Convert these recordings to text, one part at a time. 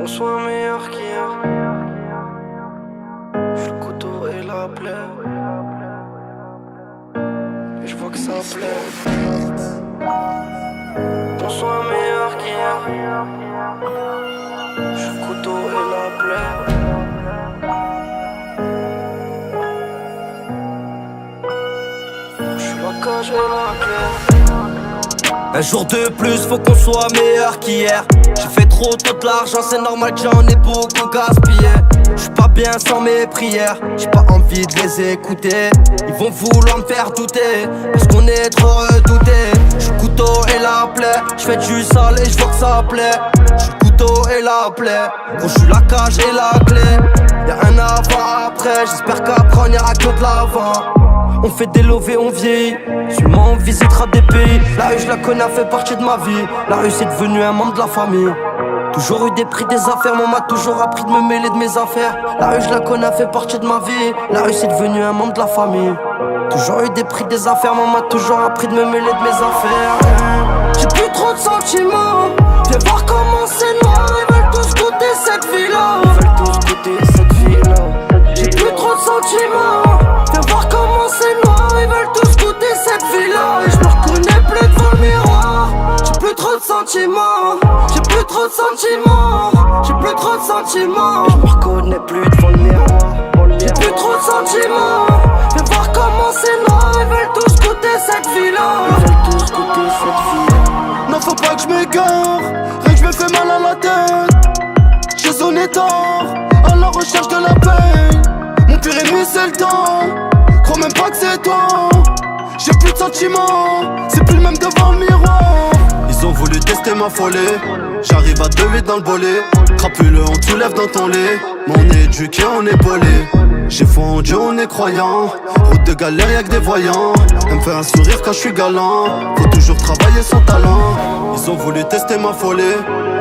qu'on soit meilleur qu'hier. J'suis le couteau et la plaie, et j'vois que ça plaît. Qu'on soit meilleur qu'hier. J'suis le couteau et la plaie. J'suis la cage et la clé. Un jour de plus, faut qu'on soit meilleur qu'hier. J'ai fait trop tôt de l'argent, c'est normal que j'en ai beaucoup gaspillé. J'suis pas bien sans mes prières, j'ai pas envie de les écouter. Ils vont vouloir me faire douter, parce qu'on est trop redoutés. J'suis le couteau et la plaie, j'fais du sale et j'vois que ça plaît. J'suis le couteau et la plaie, quand j'suis la cage et la clé. Y'a un avant après, j'espère qu'après on ira que de l'avant. On fait des lovés, on vieillit. Sûrement on visitera des pays. La rue je la connais, elle fait partie de ma vie. La rue c'est devenu un membre de la famille. Toujours eu des prix des affaires, mais on m'a toujours appris de me mêler de mes affaires. La rue je la connais, elle fait partie de ma vie. La rue c'est devenu un membre de la famille. Toujours eu des prix des affaires, mais on m'a toujours appris de me mêler de mes affaires. J'ai plus trop de sentiments. Viens voir comment c'est noir. Ils veulent tous goûter cette vie-là. Ils veulent tous goûter cette vie-là. J'ai plus trop de sentiments. Viens voir comment c'est noir. Ils veulent tous goûter cette vie-là. Et je me reconnais plus devant le miroir. J'ai plus trop de sentiments. J'ai plus trop de sentiments. J'ai plus trop de sentiments. Et je me reconnais plus devant le miroir. J'ai plus trop de sentiments. Viens voir comment c'est noir. Ils veulent tous goûter cette vie-là. Ils veulent tous goûter cette vie-là. Non, faut pas que je m'égare. Rien que je me fais mal à la tête. J'ai sonné tard, à la recherche de la paix. Mon pire ennemi c'est le temps. Crois même pas que c'est toi. J'ai plus de sentiments, c'est plus le même devant le miroir. Ils ont voulu tester ma folie. J'arrive à 2-8 dans le volet. Crapuleux, on te lève dans ton lit. Mais on est éduqué, on est polé. J'ai foi en Dieu, on est croyant. Route de galère, y'a que des voyants. Elle me fait un sourire quand je suis galant. Faut toujours travailler son talent. Ils ont voulu tester ma folie.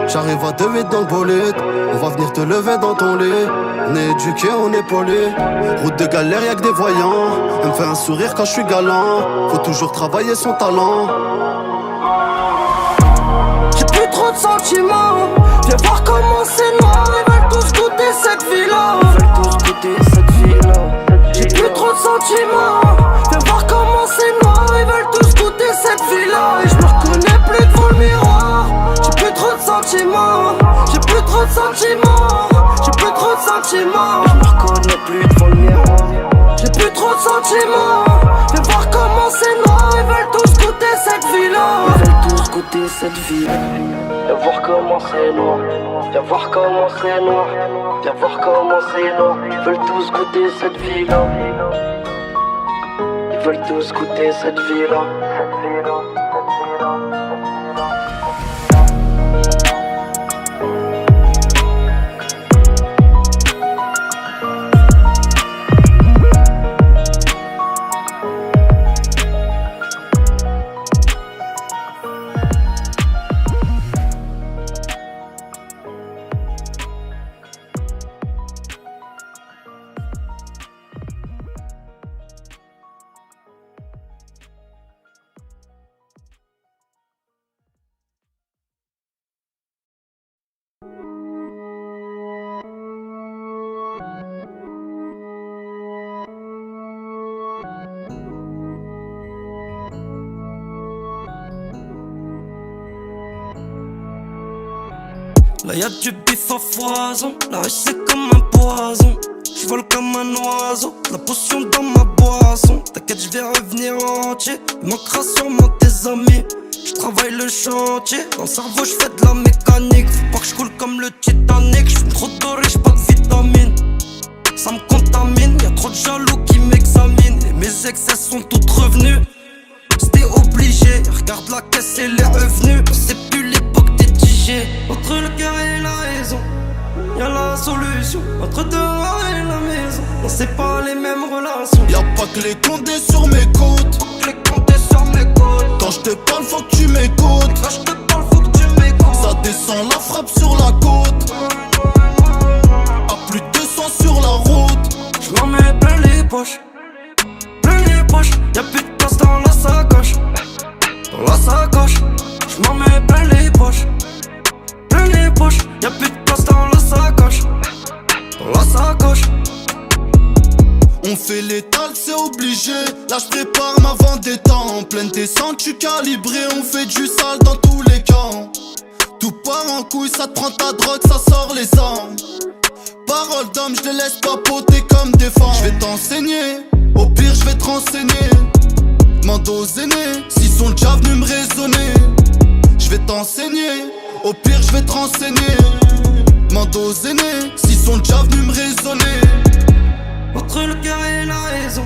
J'arrive à 2-8 dans le bolide. On va venir te lever dans ton lit. On est éduqué, on est polé. Route de galère, y'a que des voyants. Elle me fait un sourire quand je suis galant. Faut toujours travailler son talent. J'ai plus trop de sentiments. Viens voir comment c'est noir. Ils veulent tous goûter cette vie-là. Ils veulent tous goûter cette vie-là. J'ai plus trop de sentiments. Viens voir comment c'est noir. Ils veulent tous goûter cette vie-là. Et je me reconnais plus devant le miroir. J'ai plus trop de sentiments. J'ai plus trop de sentiments. J'ai plus trop de sentiments. Et je me reconnais plus devant le miroir. J'ai plus trop de sentiments. Viens voir comment c'est noir. Ils veulent tous goûter cette vie-là. Ils veulent tous goûter cette vie. Viens voir comment c'est noir. Viens voir comment c'est noir. Viens voir comment c'est noir. Ils veulent tous goûter cette vie-là. Ils veulent tous goûter cette vie-là. Là y'a du bif à foison, la rue c'est comme un poison. J'vole comme un oiseau, la potion dans ma boisson. T'inquiète j'vais revenir entier, il manquera sûrement tes amis. J'travaille le chantier, dans le cerveau j'fais de la mécanique. Faut pas que j'coule comme le Titanic, j'fume trop doré, j'suis pas de vitamines. Ça me contamine, y'a trop de jaloux qui m'examinent. Et mes excès sont toutes revenus, c'était obligé. Regarde la caisse et les revenus, c'est plus l'époque des DJ. Entre le cœur et la raison, y'a la solution. Entre dehors et la maison, non c'est pas les mêmes relations. Y'a pas que les condés sur mes côtes. Les compter sur mes côtes. Quand je te parle faut que tu m'écoutes. Quand je te parle faut que tu m'écoutes. Ça descend la frappe sur la côte. À plus de 200 sur la route. J'm'en mets plein les poches. Plein les poches. Y'a plus de place dans la sacoche. Dans la sacoche. J'm'en mets plein les poches. Plein les poches. Y'a plus de place dans la fait l'étal, c'est obligé. Là je prépare ma vendetta. En pleine descente, j'suis calibré. On fait du sale dans tous les camps. Tout part en couille, ça te prend ta drogue, ça sort les armes. Parole d'homme, je les laisse papoter comme des femmes. Je vais t'enseigner, au pire je vais te renseigner. Demande aux aînés, s'ils sont déjà venus me raisonner. Je vais t'enseigner, au pire je vais te renseigner. Demande aux aînés, s'ils sont déjà venus me raisonner. Entre le cœur et la raison,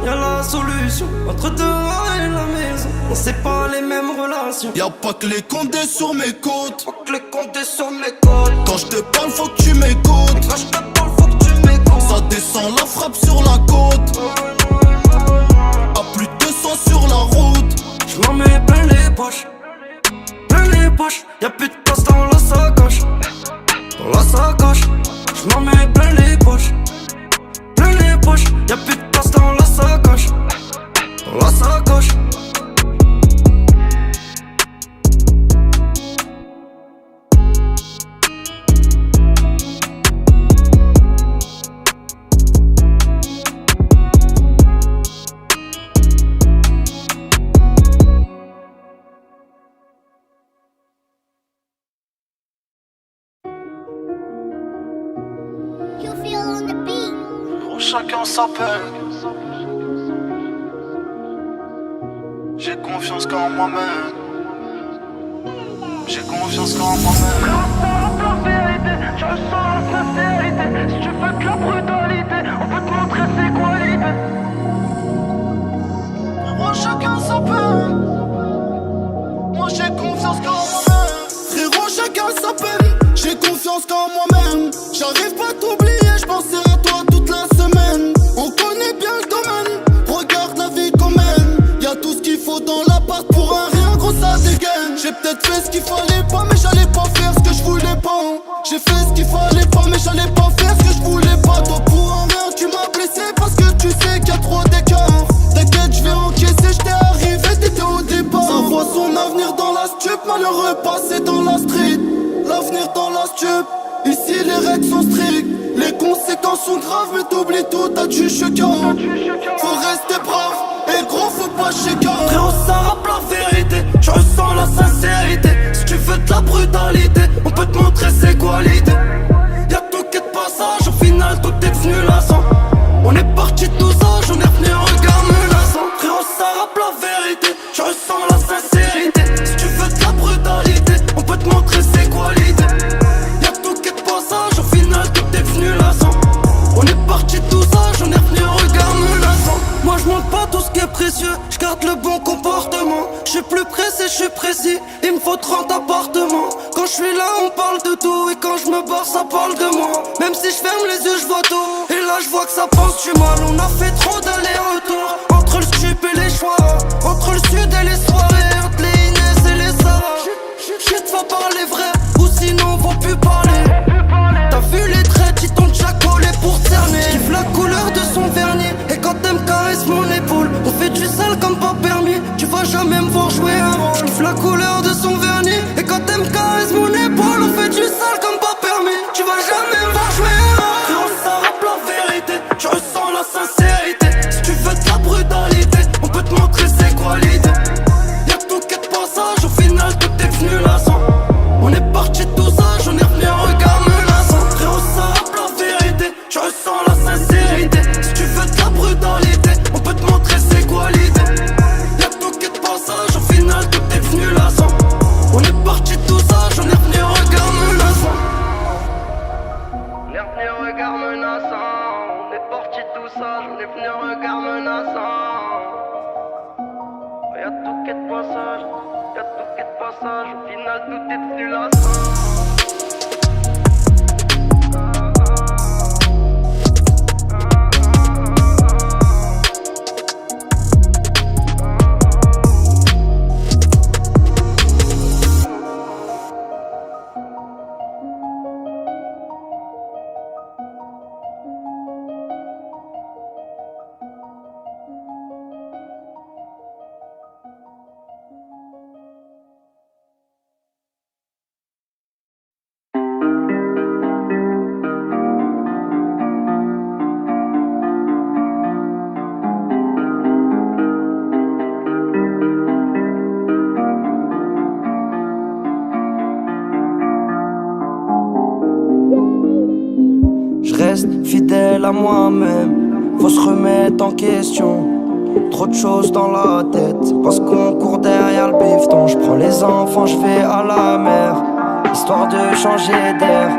y'a la solution. Entre dehors et la maison, on sait pas les mêmes relations. Y'a pas que les condés sur mes côtes. Faut que les compter sur mes côtes. Quand je te parle, faut que tu m'écoutes. Quand je te parle, faut que tu m'écoutes. Ça descend la frappe sur la côte. À plus de 200 sur la route. Je m'en mets plein les poches. Plein les poches. Y'a plus de place dans la sacoche. Dans la sacoche. Je m'en mets plein les poches. Plein les poches. Y'a plus de place dans la sacoche. Dans la sacoche. You feel on the beat. Pour chacun sa peine. J'ai confiance qu'en moi-même. J'ai confiance qu'en moi-même. La vérité, je ressens la sincérité. Si tu veux de la brutalité, on peut te montrer ses qualités. Pour chacun sa peine. Moi j'ai confiance qu'en moi-même. Frérot, chacun sa peine. J'ai confiance qu'en moi-même. J'arrive pas à t'oublier, j'pensais à toi toute la semaine. On connaît bien le domaine, regarde la vie qu'on mène. Y'a tout ce qu'il faut dans l'appart pour un rien, gros ça dégaine. J'ai peut-être fait ce qu'il fallait pas, mais j'allais pas faire ce que je voulais pas. J'ai fait ce qu'il fallait pas, mais j'allais pas faire ce que je voulais pas. Toi pour un rien, tu m'as blessé parce que tu sais qu'il y a trop d'écart. T'inquiète, je vais encaisser, j't'ai arrivé, t'étais au départ. Ça voit son avenir dans la stup, malheureux passé dans la street. L'avenir dans la stup, ici les règles sont strictes. Les conséquences sont graves, mais t'oublies tout, t'as du chacun. Faut rester brave, et gros faut pas chéquer. Frérot, ça rappe la vérité, je ressens la sincérité. Si tu veux de la brutalité, on peut te montrer ses qualités. Y'a tout qui est de passage, au final tout est devenu lassant. On est parti de tout ça, j'en ai revenu un regard menaçant. Frérot, ça rappe la vérité, je ressens la sincérité. Si tu veux de la brutalité, on peut te montrer ses qualités. Y'a tout qui est de passage, au final tout est devenu lassant. On est parti de tout ça, j'en ai revenu un regard menaçant. Moi je montre pas tout ce qui est précieux, je garde le bon comportement. Je suis plus pressé, je suis précis, il me faut 30 appartements. Quand je suis là on parle de tout, et quand je me barre ça parle de moi. Même si je ferme les yeux je vois tout, et là je vois que ça pense du mal. On a fait trop d'allers-retours, entre le stup et les choix, entre le sud et les soirées, entre les Inès et les Sarah. Shit va parler vrai, ou sinon faut plus parler. T'as vu les traits, ils t'ont déjà collé pour cerner. J'kiffe la couleur de son vernis, et quand elle me caresse mon épaule, on fait du sale comme pas permis. Tu vas jamais me voir jouer un rôle. J'kiffe la couleur de son vernis, et quand elle me caresse mon épaule, on fait du sale comme pas permis. Tu vas jamais me voir jouer un rôle. Frérot, ça rappe la vérité, je ressens la sincérité. Si tu veux de la brutalité, on peut te montrer ses qualités. Y'a tout qui est de passage, au final tout est devenu lassant. On est parti de tout ça, j'en ai revenu un regard menaçant. Frérot, ça rappe la vérité, je ressens la sincérité. Si tu veux de la brutalité, on peut te montrer ses qualités. Y'a tout qui est de passage, au final tout est devenu lassant. On est parti de tout ça, j'en ai revenu un regard menaçant. On est revenu un regard menaçant. On est parti de tout ça, j'en ai venu un regard menaçant. Y'a tout qui est de passage, y'a tout qui est de passage. Au final tout est devenu lassant. fidèle à moi-même. Faut se remettre en question. Trop de choses dans la tête. C'est parce qu'on court derrière le bifton. Je prends les enfants, je vais à la mer, histoire de changer d'air.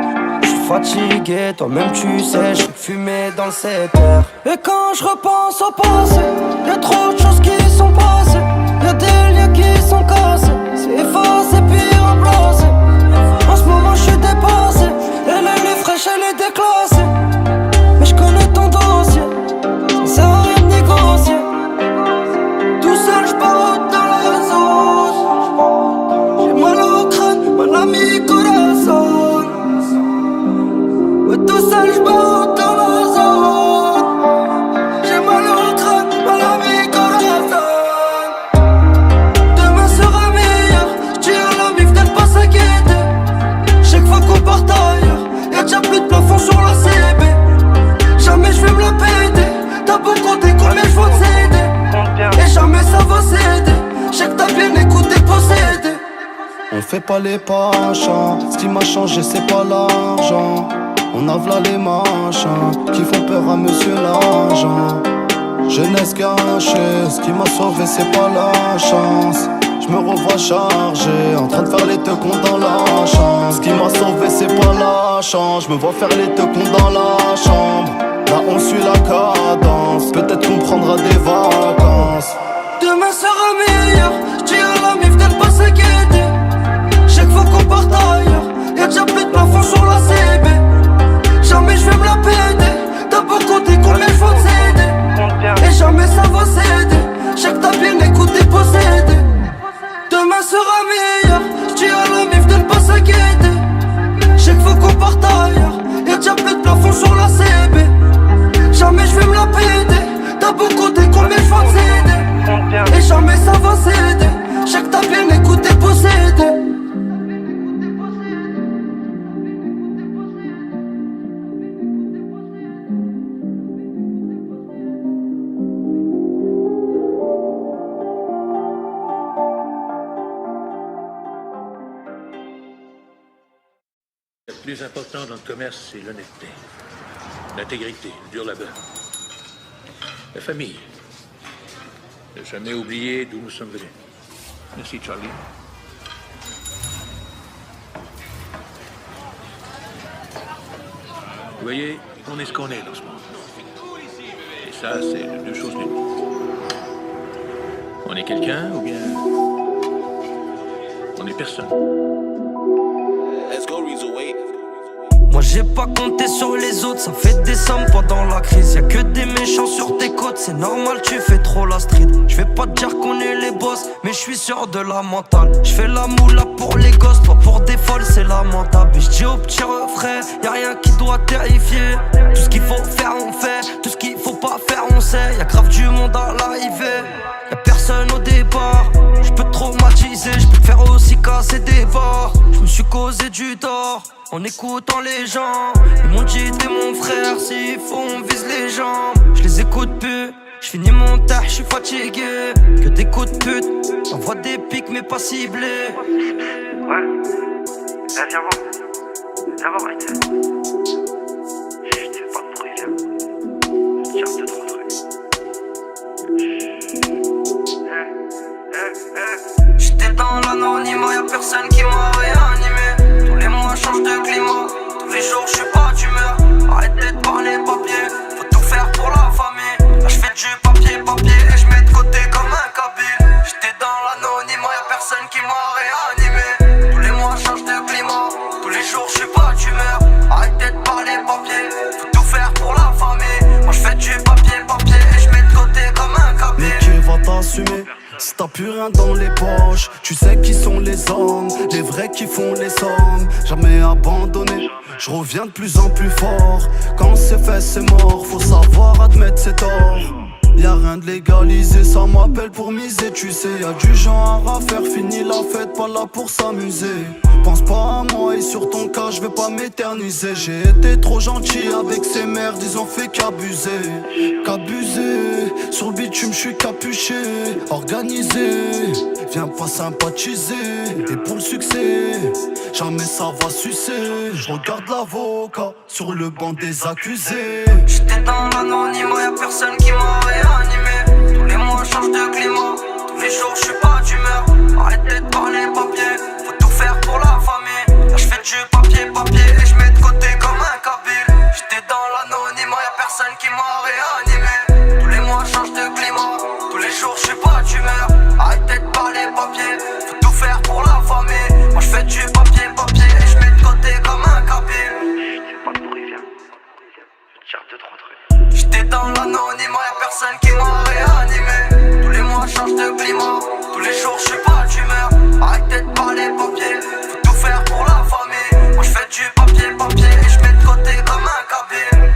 Je suis fatigué, toi-même tu sais, je suis fumé dans le secteur. Et quand je repense au passé, y'a trop de choses qui sont passées. Y'a des liens qui sont cassés. C'est effacé puis remplacé. En ce moment je suis dépassé. Elle est fraîche, elle est déclassée. Mais je connais ton dossier, ça sert à rien de négocier. Tout seul j'barre dans la zone. J'ai mal au crâne, mon ami corazon. Ouais, tout seul j'barre dans la zone. J'ai mal au crâne, mon ami corazon. Demain sera meilleur, j'dis à la mif de ne pas s'inquiéter. Chaque fois qu'on part ailleurs, y'a déjà plus de plafond sur la CB. Jamais je vais me la péter. T'as beau compter combien je vais t'aider, et jamais ça va céder. J'ai que t'as bien écouté possédé. On fait pas les pachas, ce qui m'a changé c'est pas l'argent. On a v'là les machins qui font peur à monsieur l'agent. Jeunesse cachée, ce qui m'a sauvé c'est pas la chance. Je me revois chargé, en train de faire les teukons dans la chambre. Ce qui m'a sauvé c'est pas la chance. Je me vois faire les teukons dans la chambre. Là on suit la cadence, peut-être qu'on prendra des vacances. Demain sera meilleur, j'dis à la mif de ne pas s'inquiéter. Chaque fois qu'on part ailleurs, y'a déjà plus de plafond sur la CB. Jamais je vais me la péter. T'as beau compter combien je vais t'aider, et jamais ça va céder. J'ai que t'as bien écouté possédé. Demain sera meilleur, j'dis à la mif de ne pas s'inquiéter. Chaque fois qu'on part ailleurs, y'a déjà plus de plafond sur la CB. Jamais je vais me la péter. T'as beau compter combien je vais t'aider, et jamais ça va céder. J'ai que t'as bien écouté possédé. Le plus important dans le commerce, c'est l'honnêteté, l'intégrité, le dur labeur. La famille. Ne jamais oublier d'où nous sommes venus. Merci, Charlie. Vous voyez, on est ce qu'on est dans ce monde. Et ça, c'est deux choses l'une. On est quelqu'un ou bien on est personne. Let's go, Rezo, wait. Moi j'ai pas compté sur les autres, ça fait des sommes pendant la crise. Y'a que des méchants sur tes côtes, c'est normal, tu fais trop la street. Je vais pas te dire qu'on est les boss, mais je suis sûr de la mentale. Je fais la moula pour les gosses, pas pour des folles, c'est lamentable. Et je dis au petit refrain, y'a rien qui doit terrifier. Tout ce qu'il faut faire on fait, tout ce qu'il faut pas faire on sait. Y'a grave du monde à l'arrivée, y'a personne au départ. Je peux te traumatiser, je peux te faire aussi casser des barres. Je me suis causé du tort en écoutant les gens. Ils m'ont dit t'es mon frère, s'il faut on vise les jambes. Je les écoute plus, je finis mon taf, je suis fatigué. Que des coups de pute, j'envoie des pics mais pas ciblés. Ouais, là viens voir right. Chut, fais pas de bruit, viens. Tiens, deux, trois trucs. J'étais dans l'anonymat, y'a personne qui m'a réanimé. Tous les mois change de climat, tous les jours j'suis pas d'humeur. Arrêtez de parler papier, faut tout faire pour la famille. Là j'fais du papier et j'mets de côté comme un kabyle. J'étais dans l'anonymat, y'a personne qui m'a réanimé. Tous les mois change de climat, tous les jours j'suis pas d'humeur. Arrêtez de parler papier, faut tout faire pour la famille. Moi j'fais du papier et j'mets de côté comme un kabyle. Mais qui va t'assumer? Si t'as plus rien dans les poches, tu sais qui sont les hommes, les vrais qui font les sommes. Jamais abandonné, je reviens de plus en plus fort. Quand c'est fait c'est mort, faut savoir admettre ses torts. Y'a rien de légalisé, ça m'appelle pour miser, tu sais. Y'a du genre à faire, fini la fête, pas là pour s'amuser. Pense pas à moi et sur ton cas, je vais pas m'éterniser. J'ai été trop gentil avec ces merdes, ils ont fait qu'abuser. Sur le bitume, je suis capuché, organisé. viens pas sympathiser. Et pour le succès, jamais ça va sucer. Je regarde l'avocat sur le banc des accusés. J'étais dans l'anonymat, y'a personne qui m'a réanimé. Tous les mois je change de climat, tous les jours je suis pas d'humeur. Arrêtez de parler papier, faut tout faire pour la famille. Là je fais du papier et je mets de côté comme un kabyle. J'étais dans l'anonymat, y'a personne qui m'a réanimé. Tous les mois je change de climat, tous les jours je suis pas d'humeur. Arrêtez de parler papier, faut tout faire pour la famille. Moi je fais du papier et je mets de côté comme un kabyle. Je sais pas d'où il vient. Je tire 2-3 trucs. J'étais dans l'anonymat, y'a personne qui m'a réanimé. Tous les mois je change de climat, tous les jours je suis pas d'humeur. Arrêtez de parler papier, faut tout faire pour la famille. Moi je fais du papier et je mets de côté comme un kabyle.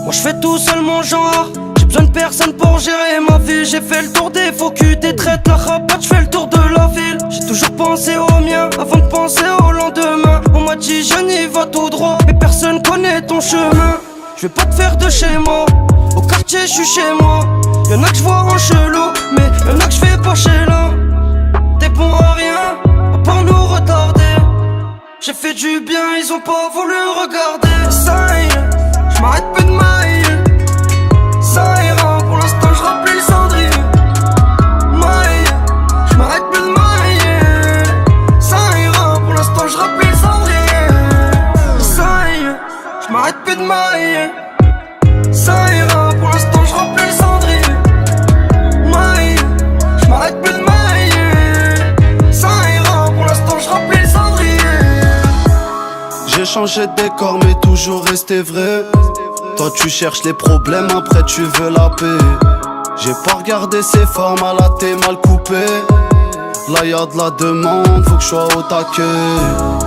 Moi je fais tout seul mon genre, j'ai besoin de personne pour gérer ma vie. J'ai fait le tour des faux culs, des traites, la rapatte, je fais le tour de la ville. J'ai toujours pensé au mien, avant de penser au lendemain. On m'a dit jeune y va tout droit, mais personne connaît ton chemin. Je vais pas te faire de chez moi, au quartier je suis chez moi. Y'en a que je vois en chelou, mais y'en a que je fais pas chez là. T'es bon à rien, à part nous retarder. J'ai fait du bien, ils ont pas voulu regarder. Ça y est, j'm'arrête plus de mailler. Ça ira, pour l'instant je remplis le cendrier. Maille, j'm'arrête plus de mailler. Ça ira, pour l'instant je remplis le cendrier. Ça y est, j'm'arrête plus de mailler. Ça ira, pour l'instant je remplis le cendrier. Maille, j'm'arrête plus de mailler. Ça ira, pour l'instant je remplis le cendrier. J'ai changé de décor mais toujours resté vrai. Toi tu cherches les problèmes, après tu veux la paix. J'ai pas regardé ses formes, à la t'es mal coupé. Là y'a de la demande, faut que je sois au taquet.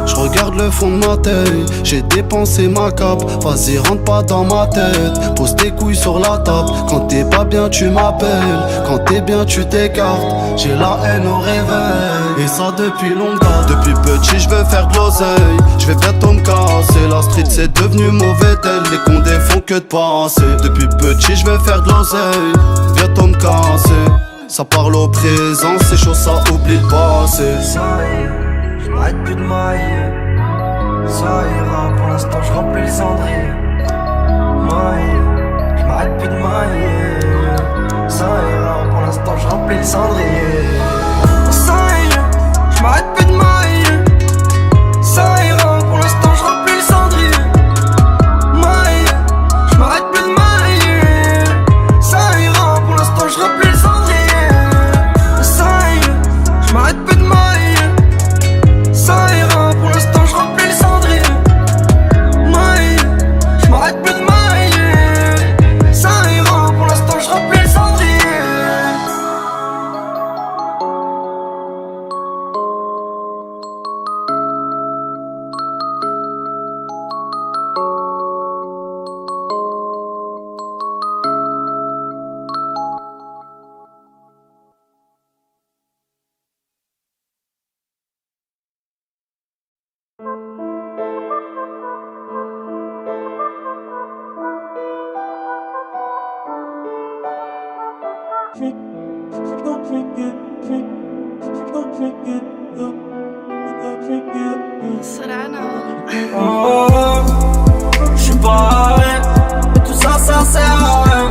Je regarde le fond de ma tête, j'ai dépensé ma cape. Vas-y rentre pas dans ma tête, pose tes couilles sur la table. Quand t'es pas bien tu m'appelles, quand t'es bien tu t'écartes. J'ai la haine au réveil, et ça depuis longtemps. Depuis petit je veux faire de l'oseille, je vais bientôt me casser. La street c'est devenu mauvais tel, les condés font que de penser. Depuis petit je veux faire de l'oseille, bientôt me casser. Ça parle au présent, c'est chaud, ça oublie le passé. Ça y est, j'm'arrête plus de mailler. Ça ira, pour l'instant je remplis le cendrier. Maille, j'm'arrête plus de mailler. Ça ira, pour l'instant je remplis le cendrier. Ça y est, j'm'arrête plus de mailler. Ça ira, pour l'instant je remplis le cendrier. Maille, j'm'arrête plus de mailler. Ça ira, pour l'instant je remplis le cendrier. J'm'arrête plus de mailler. Ça ira, pour l'instant je remplis le cendrier. Maille, j'm'arrête plus de mailler. Ça ira, pour l'instant je remplis le cendrier. J'suis pas arrêt, et tout ça, ça sert à rien.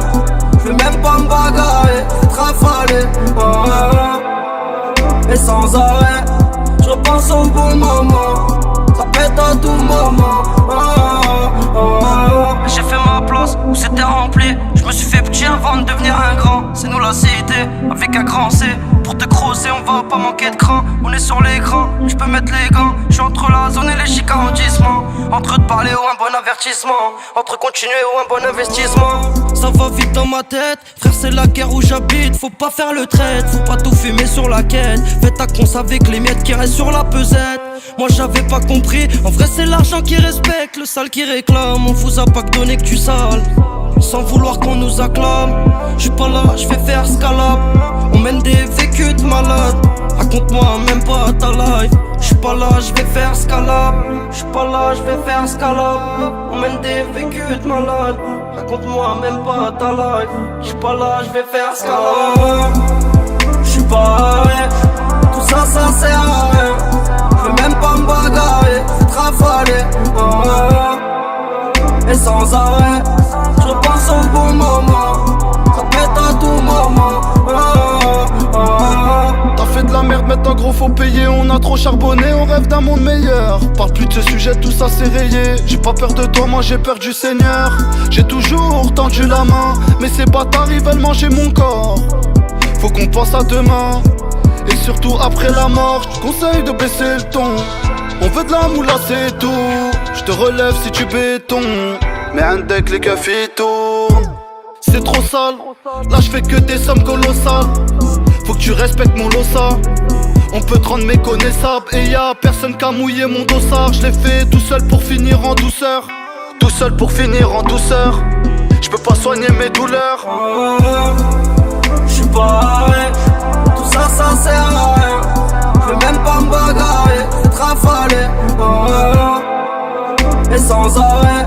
J'vais même pas me bagarrer, être affalé. Et sans arrêt, j'repense au bon moment. Ça pète à tout moment. J'ai fait ma place où c'était rempli. me suis fait petit avant de devenir un grand. C'est nous la cité, avec un grand C. Pour te crosser, on va pas manquer de cran. On est sur l'écran, je peux mettre les gants. Je suis entre la zone et les chics arrondissements. Entre te parler ou un bon avertissement. Entre continuer ou un bon investissement. Ça va vite dans ma tête, frère c'est la guerre où j'habite. Faut pas faire le trait, faut pas tout fumer sur la quête. Fais ta conce avec les miettes qui restent sur la pesette. Moi j'avais pas compris, en vrai c'est l'argent qui respecte, le sale qui réclame. On vous a pas que donné que tu sales, sans vouloir qu'on nous acclame. J'suis pas là, j'vais faire scalab. On mène des vécus de malade. Raconte-moi même pas ta life. J'suis pas là, j'vais faire scalab. J'suis pas là, j'vais faire scalab. On mène des vécus de malade. Raconte-moi même pas ta life. J'suis pas là, j'vais faire scalab. J'suis pas arrêt. Tout ça, ça sert à rien. J'veux même pas me bagarrer, c'est rafalé. Et sans arrêt, je pense au bon moment. Ça pète à tout moment. T'as fait de la merde, maintenant gros faut payer. On a trop charbonné, on rêve d'un monde meilleur. Parle plus de ce sujet, tout ça c'est rayé. J'ai pas peur de toi, moi j'ai peur du Seigneur. J'ai toujours tendu la main, mais ces bâtards ils veulent manger mon corps. Faut qu'on pense à demain, et surtout après la mort. Je te conseille de baisser le ton. On veut de la moula c'est tout. Je te relève si tu béton. Mais un deck les keufs ils tournent. C'est trop sale, là je fais que des sommes colossales. Faut que tu respectes mon losa. On peut te rendre méconnaissable. Et y'a personne qu'à mouiller mon dossard. Je l'ai fait tout seul pour finir en douceur. Tout seul pour finir en douceur. Je peux pas soigner mes douleurs. J'suis pas arrêt. Tout ça, ça sert à rien. J'veux même pas me bagarrer, c'est rafalé. Et sans arrêt,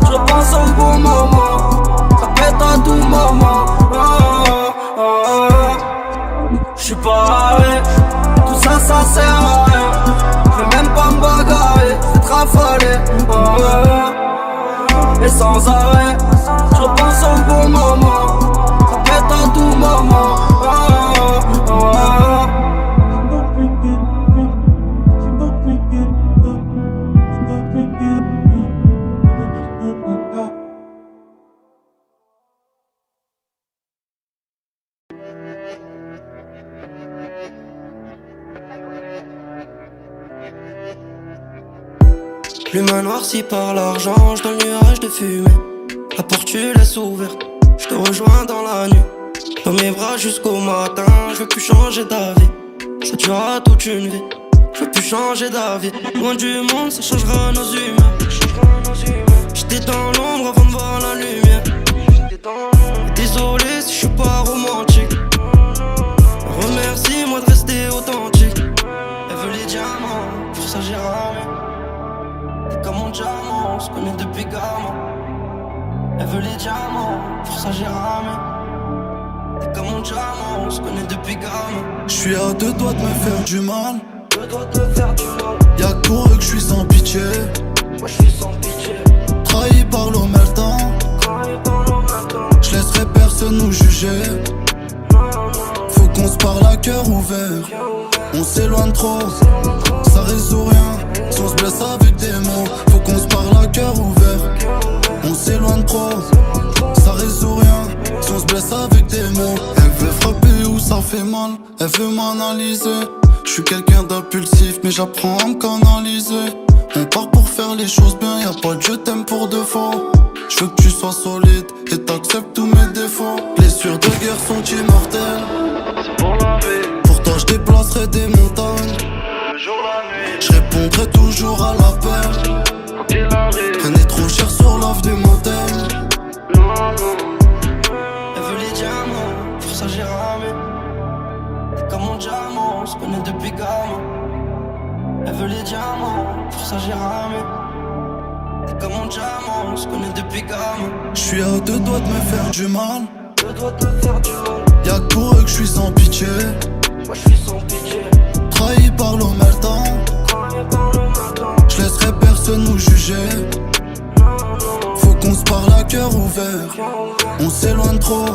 je pense au bon moment. Ça pète à tout moment. J'suis pas arrêt. Tout ça, ça sert à rien. J'veux même pas me bagarrer, c'est rafalé. Et sans arrêt, je pense au bon moment. Ça pète à tout moment. L'humain noirci par l'argent, dans le nuage de fumée. La porte tu laisses ouverte, je te rejoins dans la nuit. Dans mes bras jusqu'au matin, je veux plus changer d'avis. Ça durera toute une vie, je veux plus changer d'avis. Loin du monde, ça changera nos humeurs. J'étais dans l'ombre avant de voir la lumière. Désolé si je suis pas romantique. Remercie-moi de rester authentique. Elle veut les diamants, pour ça j'ai ramé. Comme mon diamant, on se connaît depuis gamin. Elle veut les diamants, pour ça j'ai ramé. Comme mon diamant, on se connaît depuis gamin. J'suis à deux doigts de me faire du mal. Deux doigts de me faire du mal. Y'a que pour eux que j'suis sans pitié. Moi j'suis sans pitié. Trahi par l'omertan. J'laisserai personne nous juger. Faut qu'on se parle à cœur ouvert. On s'éloigne trop, ça résout rien. Si on se blesse avec des mots, faut qu'on se parle à cœur ouvert. On s'éloigne trop, ça résout rien. Si on se blesse avec des mots, elle veut frapper où ça fait mal, elle veut m'analyser. Je suis quelqu'un d'impulsif mais j'apprends à me canaliser. On part pour faire les choses bien, y'a pas de je t'aime pour de faux. Je veux que tu sois solide et t'acceptes tous mes défauts. Blessures de guerre sont immortelles, C'est pour la vie, pour toi je déplacerai des montagnes. le jour, la nuit, Je répondrai toujours à l'appel. quand il arrive. Rien n'est trop cher sur l'offre du motel. Non, non, Elle veut les diamants, pour ça j'ai ramé. Comme mon diamant, on se connaît depuis gamin. Elle veut les diamants, pour ça j'ai ramé. Comme mon diamant, on se connaît depuis gamin. Je suis à deux doigts de me faire du mal. Deux doigts de me faire du mal. Y'a que pour eux que j'suis sans pitié. Moi j'suis sans pitié. Trahi par l'omertan. J'laisserai personne nous juger. Faut qu'on se parle à cœur ouvert. On s'éloigne trop,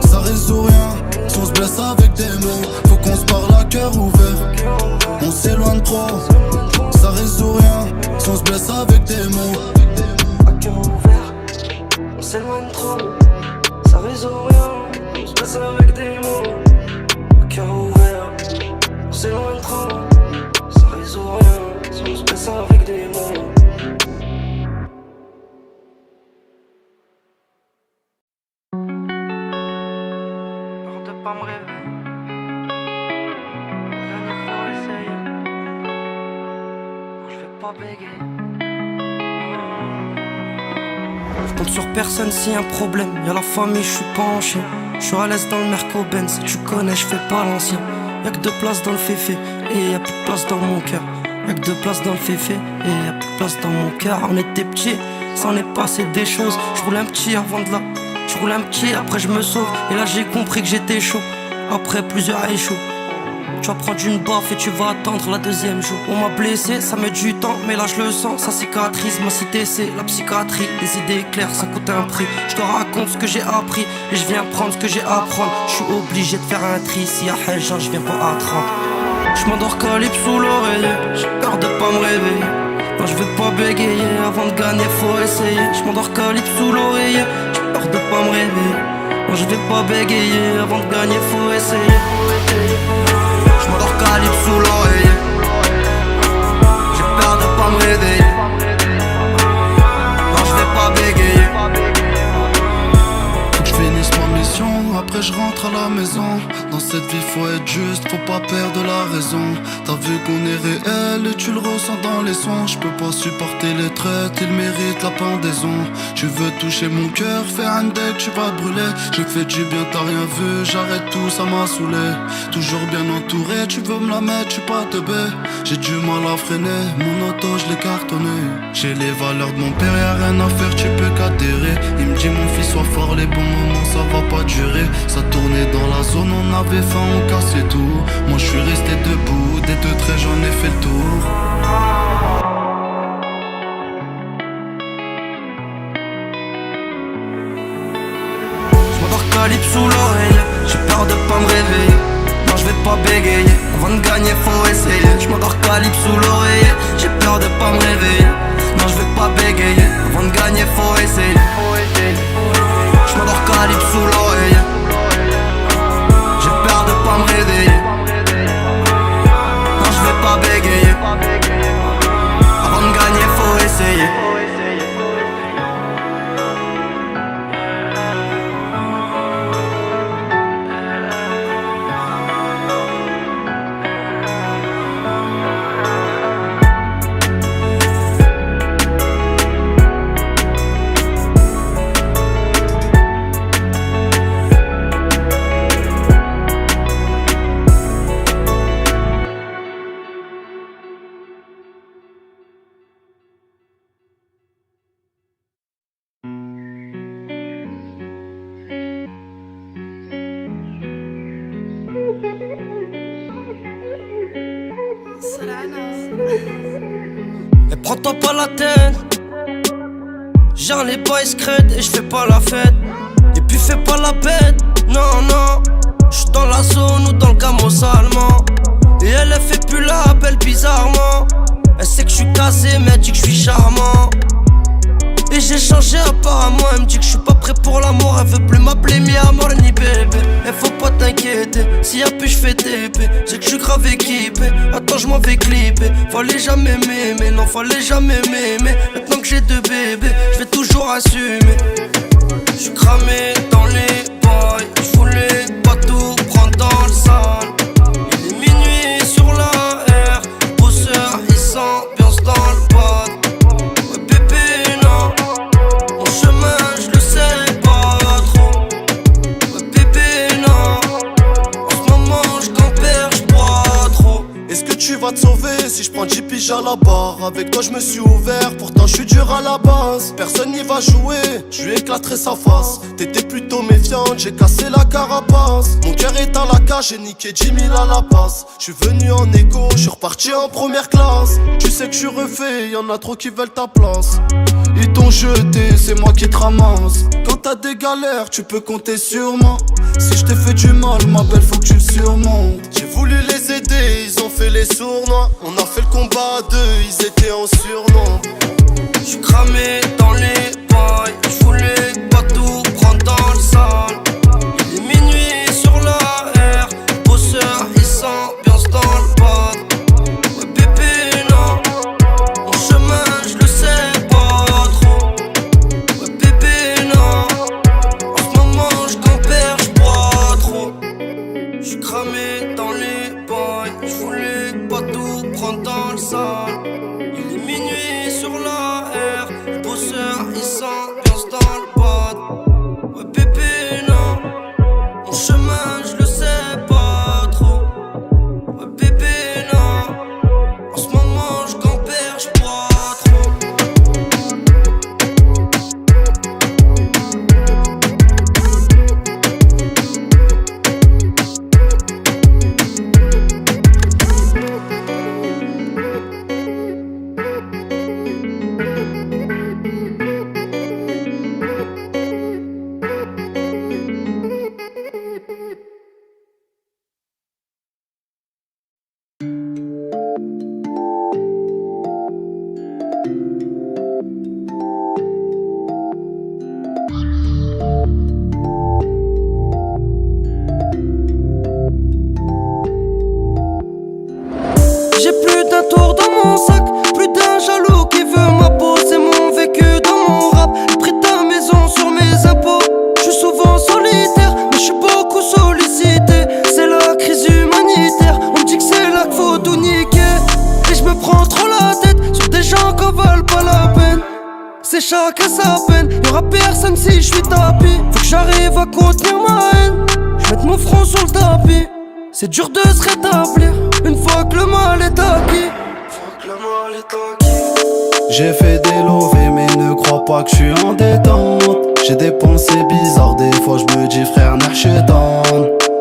ça résout rien. Si on se blesse avec des mots, faut qu'on se parle à cœur ouvert. On s'éloigne trop, ça résout rien. Si on se blesse avec des mots. À cœur ouvert, on s'éloigne trop. résout rien, on se passe avec des mots. Cœur ouvert, on s'éloigne trop. Ça résout rien, si on se passe avec des mots. Peur de pas me rêver. Rien faut essayer. Non, je vais pas bégayer. Je compte sur personne s'il y a un problème. Y'a la famille, je suis pas en chien. Je suis à l'aise dans le Merco-Benz. Si tu connais, je fais pas l'ancien. Y'a que 2 places dans le féfé et y'a plus de place dans mon cœur. Y'a que 2 places dans le féfé et y'a plus de place dans mon cœur. On était petits, ça en est passé des choses. Je roule un petit avant de là. Je roule un petit, après je me sauve. Et là j'ai compris que j'étais chaud. Après plusieurs échos. Tu vas prendre une baffe et tu vas attendre la deuxième jour. On m'a blessé, ça met du temps, mais là je le sens, ça cicatrise. Ma cité c'est la psychiatrie, les idées claires ça coûte un prix. Je te raconte ce que j'ai appris et je viens prendre ce que j'ai à prendre. Je suis obligé de faire un tri, s'il y a Hajjan je viens pas à 30. Je m'endors calibre sous l'oreiller, j'ai peur de pas me réveiller. Non je vais pas bégayer, avant de gagner faut essayer. Je m'endors calibre sous l'oreiller, j'ai peur de pas me réveiller. Non je vais pas bégayer, avant de gagner faut essayer. J'm'endors calibre sous l'oreiller. J'ai peur de pas me réveiller. Non j'vais pas bégayer. Faut que je finisse ma mission, après je rentre à la maison. Dans cette vie faut être juste, faut pas perdre la raison. T'as vu qu'on est réel et tu le ressens dans les sons. Je peux pas supporter les traites, ils méritent la pendaison. Tu veux toucher mon cœur, faire un deck, tu vas te brûler. Je fais du bien, t'as rien vu, j'arrête tout, ça m'a saoulé. Toujours bien entouré, tu veux me la mettre, je suis pas teubé. J'ai du mal à freiner, mon auto je l'ai cartonné. J'ai les valeurs de mon père, y'a rien à faire, tu peux qu'adhérer. Il me dit mon fils sois fort, les bons moments ça va pas durer. Ça tournait dans la zone, on avait faim, on cassait tout. Moi je suis resté debout, dès 2-13 j'en ai fait le tour. J'm'endors calibre sous l'oreille, j'ai peur de pas me réveiller. Non je vais pas bégayer, avant de gagner faut essayer. J'm'endors calibre sous l'oreille, j'ai peur de pas me réveiller. Non je vais pas bégayer, avant de gagner faut essayer. J'm'endors calibre sous l'oreille, j'ai peur de pas me réveiller. Non je vais pas bégayer, avant de gagner faut essayer. Et prends-toi pas la tête. J'ai les boys crête et j'fais pas la fête. Et puis fais pas la bête, non non. J'suis dans la zone ou dans le gamos allemand. Et elle fait plus la belle bizarrement. Elle sait que j'suis casé mais elle dit que j'suis charmant. Et j'ai changé apparemment, elle me dit que je suis pas prêt pour l'amour. Elle veut plus m'appeler mi amour ni bébé. Et faut pas t'inquiéter, s'il y a plus je fais TP. C'est que je suis grave équipé, attends je m'en vais clipper. Fallait jamais m'aimer, non fallait jamais m'aimer. Maintenant que j'ai 2 bébés, je vais toujours assumer. Je suis cramé dans les boys, je voulais pas tout prendre dans le sale. Il est minuit sur la R, bosseur il s'ambiance dans le pod. Tu vas te sauver si je prends 10 piges à la barre. Avec toi je me suis ouvert, pourtant je suis dur à la base. Personne n'y va jouer, je lui éclaterai sa face. T'étais plutôt méfiante, j'ai cassé la carapace. Mon cœur est à la cage, j'ai niqué 10 000 à la passe. Je suis venu en écho, je suis reparti en première classe. Tu sais que je suis refait, y'en a trop qui veulent ta place. Ils t'ont jeté, c'est moi qui te ramasse. Quand t'as des galères, tu peux compter sur moi. Si je t'ai fait du mal, ma belle, faut que tu le surmontes. J'ai voulu les aider, ils ont fait les sournois. On a fait le combat à 2, ils étaient en surnombre. J'suis cramé dans les boys, j'voulais pas tout prendre dans le sale. enfermé dans les bails. J'voulais pas tout prendre dans le sale. Il est minuit sur la R. Le bosseur il s'ambiance dans le bad. Ouais bébé non, mon chemin je le sais pas trop. Ouais bébé non, en ce moment je campère, je bois trop. J'ai plus d'un tour dans mon sac, plus d'un jaloux qui veut ma peau. C'est mon vécu dans mon rap, le prix de ta maison sur mes impôts. J'suis souvent solitaire, mais j'suis beaucoup sollicité. C'est la crise humanitaire, on me dit que c'est là qu'il faut tout niquer. Et j'me prends trop la tête sur des gens qui valent pas la peine. C'est chacun sa peine, y'aura personne si j'suis tapis. Faut que j'arrive à contenir ma haine, j'mette mon front sur le tapis. C'est dur de se rétablir une fois que le mal est acquis. J'ai fait des lovés mais ne crois pas que je suis en détente. J'ai des pensées bizarres, des fois je me dis frère Nerchetan.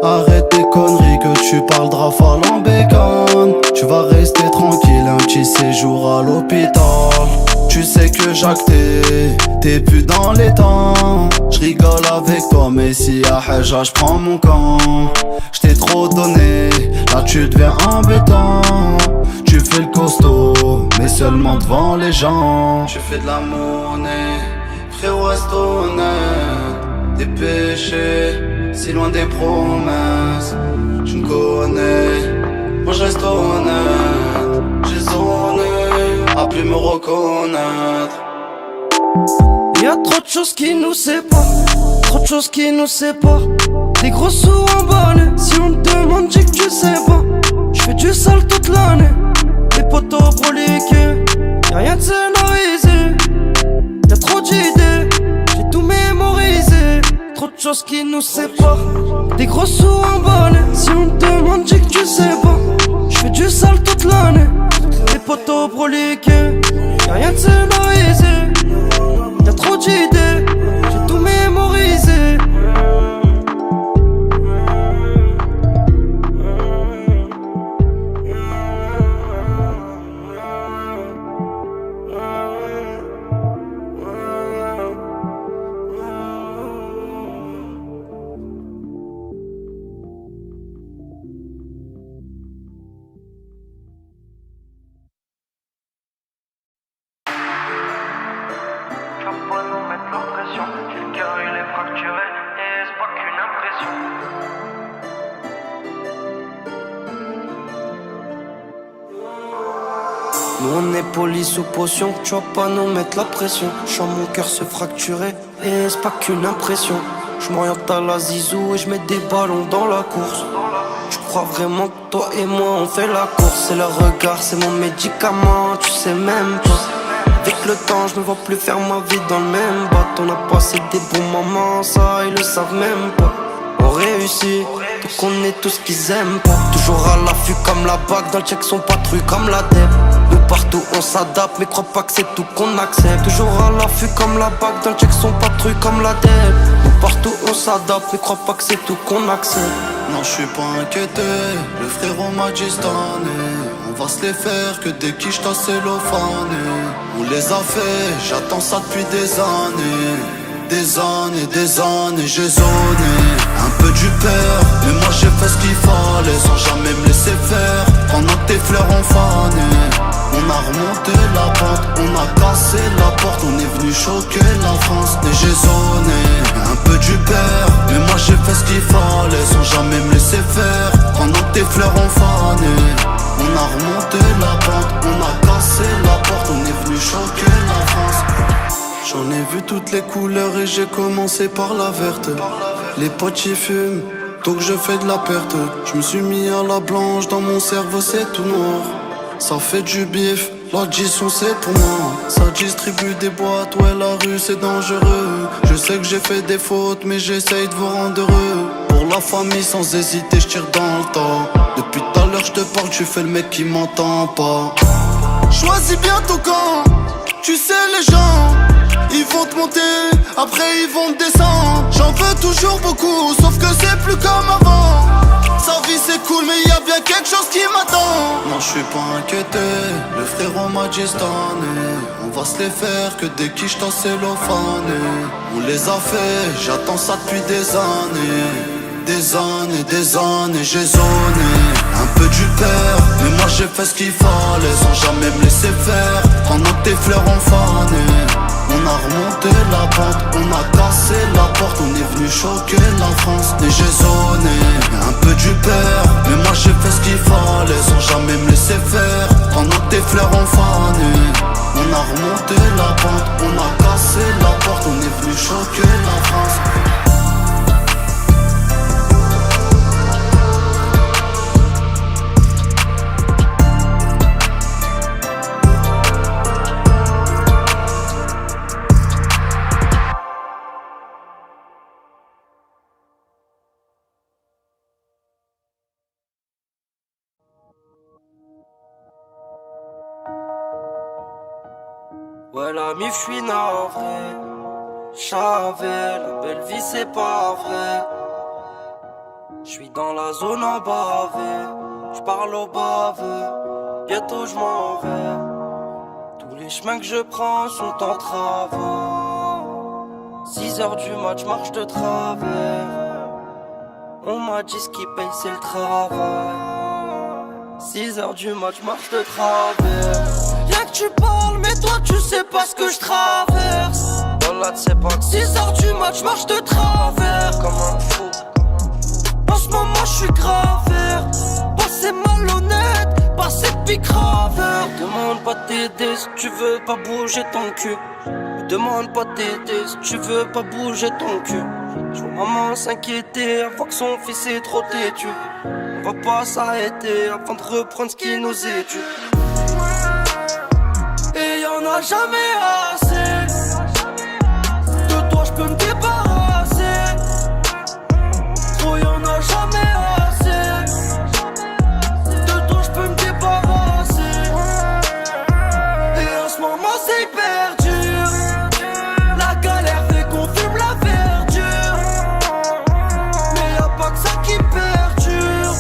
Arrête tes conneries que tu parles de rafale en bécane. Tu vas rester tranquille, un petit séjour à l'hôpital. Tu sais que j'actais, t'es plus dans les temps. J'rigole avec toi mais si y'a haja j'prends mon camp. J't'ai trop donné, là tu deviens embêtant. Tu fais le costaud, mais seulement devant les gens. Tu fais de la monnaie, frérot reste honnête. Des péchés, si loin des promesses. Tu me connais, moi je reste honnête. J'ai zoné, à plus me reconnaître. Y'a trop de choses qui nous séparent, trop de choses qui nous séparent. Des gros sous emballés, si on te demande dis que tu sais pas. J'fais du sale toute l'année, les potos broliqués. Y'a rien de scénarisé, y'a trop d'idées. J'ai tout mémorisé, trop de choses qui nous séparent. Des gros sous emballés, si on te demande dis que tu sais pas. J'fais du sale toute l'année, les potos broliqués. Y'a rien de scénarisé, y'a trop d'idées. J'ai tout mémorisé. Nous on est poli sous potion, tu vas pas nous mettre la pression. J'sens mon cœur se fracturer et c'est pas qu'une impression. J'm'oriente à la zizou et j'mets des ballons dans la course. Tu crois vraiment que toi et moi on fait la course? C'est le regard, c'est mon médicament, tu sais même pas. Avec le temps je ne vois plus faire ma vie dans le même bateau. On a passé des bons moments, ça ils le savent même pas. On réussit, donc on est tous qu'ils aiment pas. Toujours à l'affût comme la bague, dans le check son patrouille comme la dep. Nous partout on s'adapte, mais crois pas que c'est tout qu'on accepte. Toujours à l'affût comme la bague, dans le check son patrouille comme la dep. Nous partout on s'adapte, mais crois pas que c'est tout qu'on accepte. Non, je suis pas inquiété, le frérot m'a dit cette année. On va se les faire que des quiches t'as cellophané. On les a fait, j'attends ça depuis des années. Des années, des années, j'ai zoné. Un peu du père, mais moi j'ai fait ce qu'il fallait. Sans jamais me laisser faire, pendant que tes fleurs ont fané. On a remonté la pente, on a cassé la porte. On est venu choquer la France et j'ai zoné. Un peu du père, mais moi j'ai fait ce qu'il fallait. Sans jamais me laisser faire, pendant que tes fleurs ont fané. On a remonté la pente, on a cassé la porte. On est venu choquer la France. J'en ai vu toutes les couleurs et j'ai commencé par la verte. Les potes y fument, Donc je fais de la perte. Je me suis mis à la blanche, dans mon cerveau c'est tout noir. Ça fait du bif, l'addition c'est pour moi. Ça distribue des boîtes, ouais la rue c'est dangereux. Je sais que j'ai fait des fautes mais j'essaye de vous rendre heureux. Pour la famille sans hésiter je tire dans le tas. Depuis tout à l'heure je te parle, tu fais le mec qui m'entend pas. Choisis bien ton camp, tu sais les gens ils vont te monter, après ils vont te descendre. J'en veux toujours beaucoup, sauf que c'est plus comme avant. Sa vie c'est cool mais y a bien quelque chose qui m'attend. Non je suis pas inquiété, le frérot m'a dit cette année on va se les faire que des quiches dans cellophane. On les a fait, j'attends ça depuis des années. Des années, des années, j'ai zoné un peu du père, mais moi j'ai fait ce qu'il fallait sans jamais me laisser faire. Pendant que tes fleurs ont fané, on a remonté la pente, on a cassé la porte, on est venu choquer la France. Et j'ai zoné un peu du père, mais moi j'ai fait ce qu'il fallait sans jamais me laisser faire. Pendant que tes fleurs ont fané, on a remonté la pente, on a cassé la porte, on est venu choquer la France. Ouais la mif j'suis navré, j'savais la belle vie c'est pas vrai. J'suis dans la zone en bavé, j'parle au baveux, bientôt j'm'en vais. Tous les chemins que je prends sont en travaux. 6h du match, marche de travers. On m'a dit ce qui paye c'est le travail. 6h du match, marche de travers. Y'a que tu parles mais toi tu sais pas ce que je traverse. Voilà tu sais pas que 6h du match, marche de travers. Comme un fou. En ce moment je suis graveur. Passé malhonnête, passé picraveur. Demande pas t'aider si tu veux pas bouger ton cul. Demande pas t'aider si tu veux pas bouger ton cul. Je vois maman s'inquiéter avant que son fils est trop têtu. On va pas s'arrêter avant de reprendre ce qui nous est dû. Et y'en a jamais assez. De toi j'peux me débarrasser. Trop y'en a jamais assez. De toi j'peux me débarrasser. Et en ce moment c'est hyper dur. La galère fait qu'on fume la verdure. Mais y'a pas que ça qui perdure.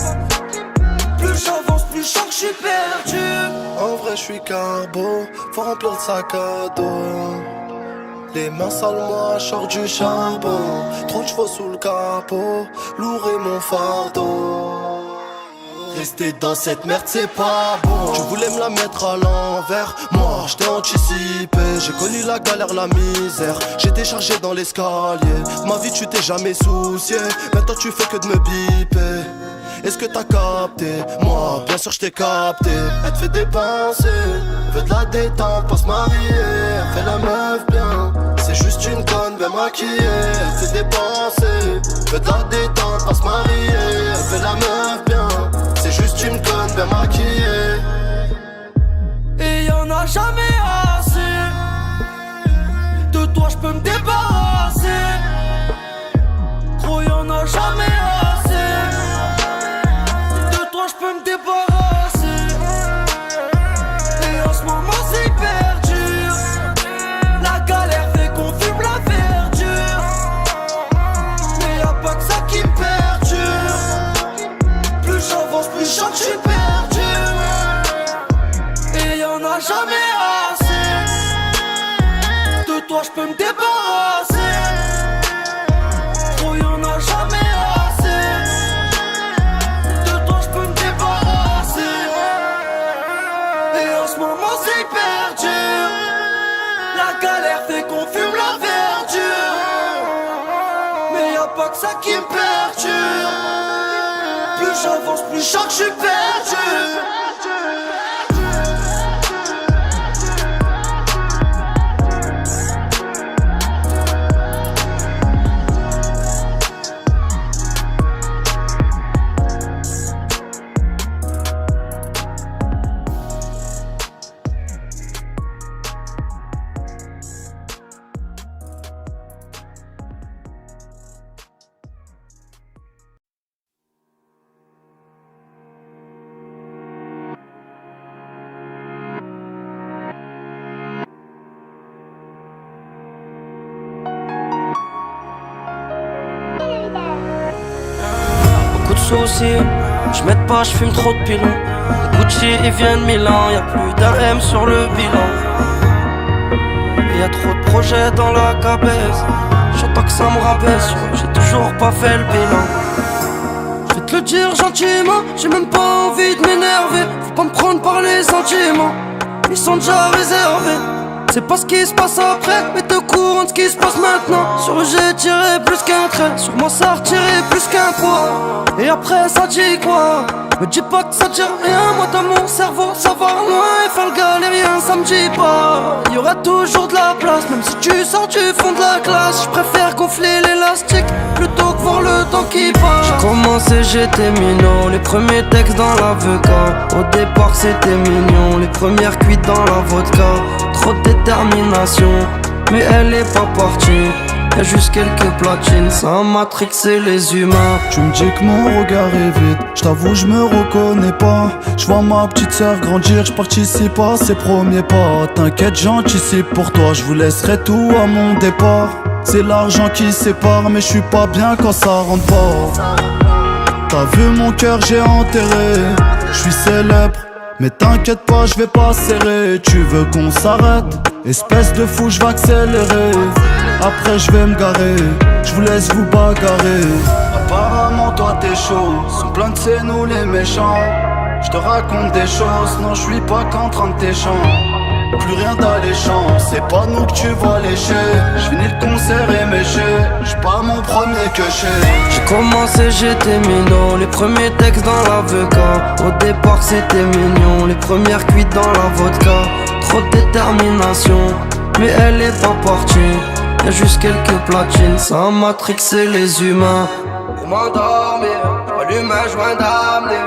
Plus j'avance, plus je sens que j'suis perdu. En vrai je suis carbo, faut remplir le sac à dos. Les mains sales moi je sors du charbon. Trop de chevaux sous le capot, lourd est mon fardeau. Rester dans cette merde c'est pas bon. Tu voulais me la mettre à l'envers, moi je t'ai anticipé. J'ai connu la galère, la misère, j'étais chargé dans l'escalier. Ma vie tu t'es jamais soucié, maintenant tu fais que de me biper. Est-ce que t'as capté? Moi, bien sûr j't'ai capté. Elle te fait dépenser, veut de la détente, pas se marier. Elle fait la meuf bien, c'est juste une conne bien maquillée. Elle fait dépenser, veut de la détente, pas se marier. Elle fait la meuf bien, c'est juste une conne bien maquillée. Et y'en a jamais assez. De toi j'peux me débarrasser. Trop y'en a jamais assez. J'peux me débarrasser. Et en ce moment c'est hyper dur. La galère fait qu'on fume la verdure. Mais y'a pas que ça qui me perdure. Plus j'avance, plus je sens que j'suis perdu. Et y'en a jamais assez. De toi j'peux me débarrasser. Trop y'en a jamais assez. C'est hyper dur. La galère fait qu'on fume la verdure. Mais y'a pas que ça qui me perturbe. Plus j'avance, plus je sens que j'suis perdu. soucis. J'm'aide pas, j'fume trop de pilons. Gucci, il vient de Milan, y'a plus d'un M sur le bilan. Y'a trop de projets dans la cabesse. J'entends que ça me rabaisse, j'ai toujours pas fait le bilan. Je vais te le dire gentiment, j'ai même pas envie de m'énerver. Faut pas me prendre par les sentiments, ils sont déjà réservés. C'est pas ce qui se passe après, mais t'es au courant de ce qui se passe maintenant. Sur eux j'ai tiré plus qu'un trait, sur moi ça a retiré plus qu'un poids. Et après ça dit quoi? Me dis pas que ça dit rien, moi dans mon cerveau ça va loin. Et faire le galérien ça me dit pas. Y'aura toujours de la place, même si tu sors du fond de la classe. J'préfère gonfler l'élastique plutôt que voir le temps qui passe. J'ai commencé, j'étais minot, les premiers textes dans l'avocat. Au départ c'était mignon, les premières cuites dans la vodka. Trop de détermination, mais elle est pas partie. Y'a juste quelques platines, ça a matrixé les humains. Tu me dis que mon regard est vide, j't'avoue je me reconnais pas. J'vois ma petite sœur grandir, j'participe à ses premiers pas. T'inquiète j'anticipe pour toi, j'vous laisserai tout à mon départ. C'est l'argent qui sépare, mais j'suis pas bien quand ça rentre pas. T'as vu mon cœur j'ai enterré, j'suis célèbre. Mais t'inquiète pas, je vais pas serrer. Tu veux qu'on s'arrête? Espèce de fou, je vais accélérer. Après je vais me garer, je vous laisse vous bagarrer. Apparemment toi t'es chaud, sont plein de c'est nous les méchants. Je te raconte des choses, non je suis pas qu'en train de t'échanger. Plus rien d'alléchant, c'est pas nous que tu vas lécher. J'finis le concert éméché, j'suis pas mon premier queuché. J'ai commencé, j'étais minot, les premiers textes dans l'avocat. Au départ c'était mignon, les premières cuites dans la vodka. Trop de détermination, mais elle est pas partie. Y'a juste quelques platines, ça a matrixé les humains. Pour m'endormir, allume un joint d'amener.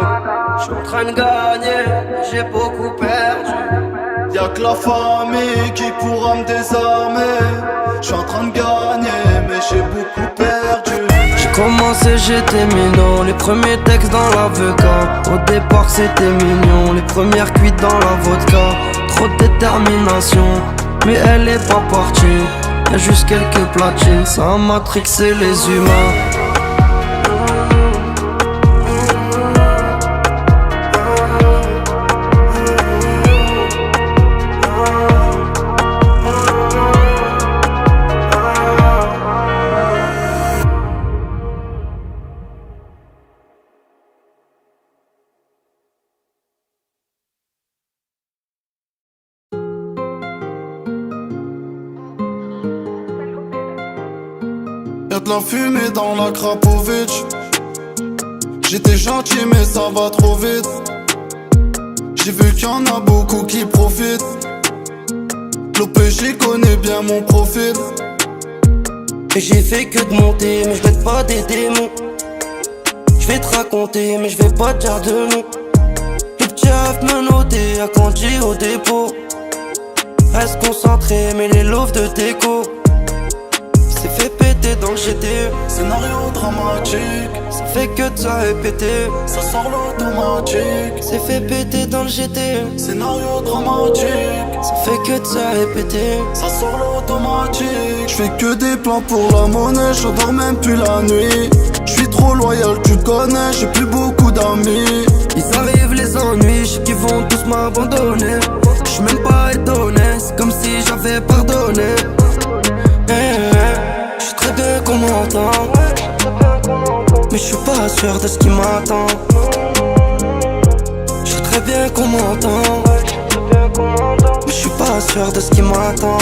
J'suis en train de gagner, j'ai beaucoup perdu. Y'a que la famille qui pourra me désarmer. J'suis en train de gagner, mais j'ai beaucoup perdu. J'ai commencé, j'étais minot, les premiers textes dans l'avocat. Au départ c'était mignon, les premières cuites dans la vodka. Trop de détermination, mais elle est pas partie. Y'a juste quelques platines, ça a matrixé les humains. Y'a de la fumée dans la Krapovic. J'étais gentil mais ça va trop vite. J'ai vu qu'il y en a beaucoup qui profitent. L'OPJ connaît bien mon profil. Et j'ai fait que de monter, mais je vais pas des démons. Je vais te raconter, mais je vais pas te dire de nom. Le petit rêve me noter, a conduit au dépôt. Reste concentré, mais les loaves de déco. C'est fait péter dans le GT. Scénario dramatique, Ça fait que de ça répéter. ça sort l'automatique. C'est fait péter dans le GT. Scénario dramatique, Ça fait que de ça répéter. ça sort l'automatique. J'fais que des plans pour la monnaie, je dors même plus la nuit. J'suis trop loyal, tu te connais, j'ai plus beaucoup d'amis. Ils arrivent les ennuis, j'sais qu'ils vont tous m'abandonner. J'suis même pas étonné, c'est comme si j'avais pardonné. J'suis très bien qu'on m'entend, mais j'suis pas sûr de ce qui m'attend. J'suis très bien qu'on m'entend, mais j'suis pas sûr de ce qui m'attend.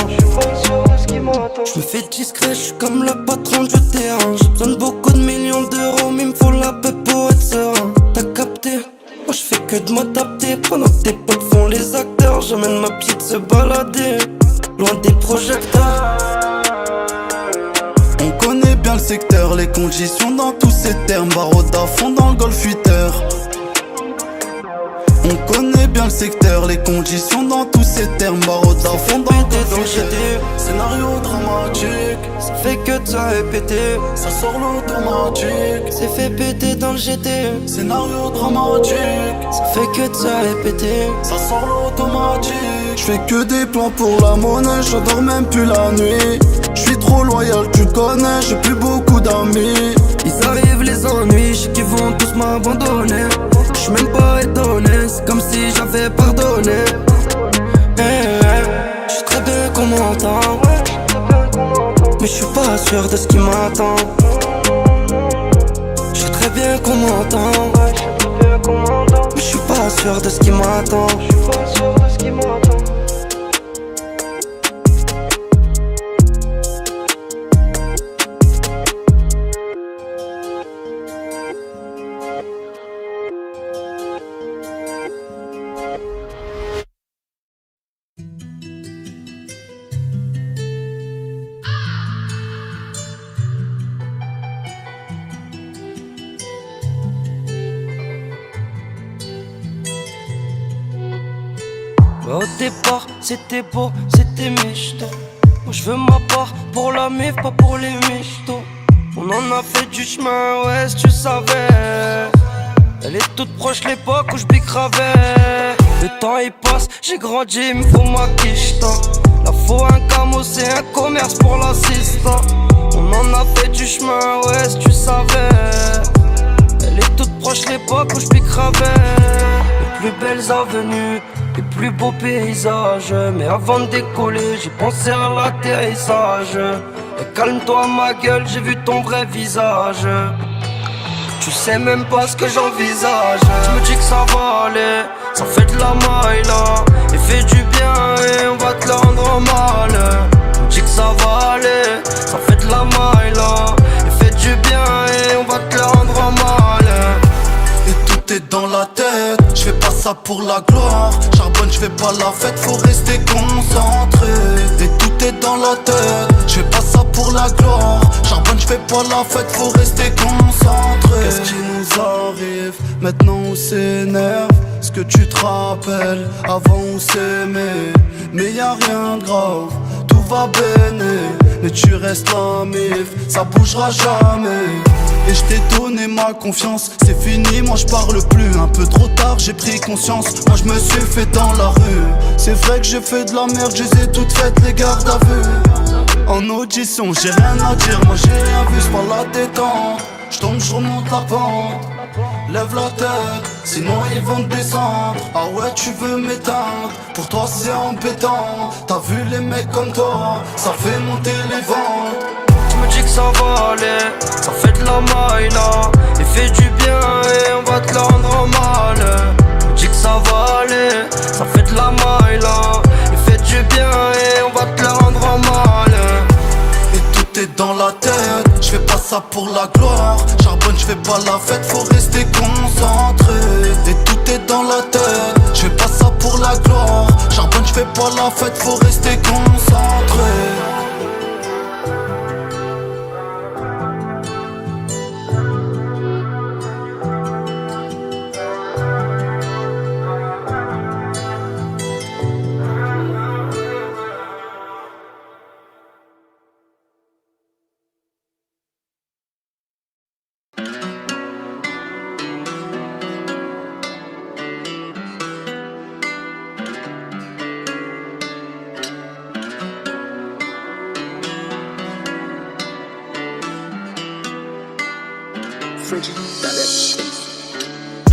J'me fais discret, j'suis comme le patron du terrain. J'ai besoin de beaucoup de millions d'euros, mais il me faut la paix pour être serein. T'as capté? Moi j'fais que de m'adapter. Pendant que tes potes font les acteurs, j'emmène ma petite se balader loin des projecteurs. On connaît bien le secteur, les conditions dans tous ces termes. Barreau à fond dans le golf 8h. On connaît bien le secteur, les conditions dans tous ces termes. Barreau à fond dans le golf 8h. Scénario dramatique, Ça fait que de ça répéter. ça sort l'automatique. C'est fait péter dans le GT. Scénario dramatique, ça fait que de se répéter. Ça sort l'automatique. J'fais que des plans pour la monnaie, j'adore même plus la nuit. J'suis trop loyal, tu connais, j'ai plus beaucoup d'amis. Ils arrivent les ennuis, j'sais qu'ils vont tous m'abandonner. J'suis même pas étonné, c'est comme si j'avais pardonné. J'suis très bien qu'on m'entend, mais j'suis pas sûr de ce qui m'attend. J'sais très bien qu'on m'entend, mais j'suis pas sûr de ce qui m'attend. Au départ, c'était beau, c'était michto. Moi je veux ma part pour la mif, pas pour les michtos. On en a fait du chemin, ouais, si tu savais. Elle est toute proche l'époque où je bicravais. Le temps il passe, j'ai grandi, il me faut ma quicheta. La faut un camo, c'est un commerce pour l'assistant. On en a fait du chemin, ouais, si tu savais. Elle est toute proche l'époque où je bicravais. Les plus belles avenues, les plus beaux paysages. Mais avant de décoller, j'ai pensé à l'atterrissage. Et calme-toi ma gueule, j'ai vu ton vrai visage. Tu sais même pas ce que j'envisage. Je me dis que ça va aller, ça fait de la maille là. Et fais du bien et on va te le rendre mal. Je me dis que ça va aller, ça fait de la maille là. Et fais du bien et on va te le rendre mal. Et tout est dans la tête, je fais pas ça pour la gloire. Charbonne, je fais pas la fête, faut rester concentré. Et tout est dans la tête, je fais pas ça pour la gloire. Charbonne, je fais pas la fête, faut rester concentré. Qu'est-ce qui nous arrive, maintenant on s'énerve. Est-ce que tu te rappelles, avant on s'aimait. Mais y'a rien de grave, tout va béné. Mais tu restes la mif, ça bougera jamais. Et je t'ai donné ma confiance, c'est fini, moi je parle plus. Un peu trop tard, j'ai pris conscience, moi je me suis fait dans la rue. C'est vrai que j'ai fait de la merde, je les ai toutes faites les gardes à vue. En audition, j'ai rien à dire, moi j'ai rien vu, c'est pas la détente. J'tombe, j'remonte la pente, lève la tête, sinon ils vont te descendre. Ah ouais, tu veux m'éteindre, pour toi c'est embêtant. T'as vu les mecs comme toi, ça fait monter les ventes. Je me dis que ça va aller, ça fait de la maille là. Et fais du bien et on va te le rendre mal. Je me dis que ça va aller, ça fait de la maille là. Et fais du bien et on va te le rendre mal. Et tout est dans la tête, je fais pas ça pour la gloire. Charbonne, je fais pas la fête, faut rester concentré. Et tout est dans la tête, je fais pas ça pour la gloire. Charbonne, je fais pas la fête, faut rester concentré.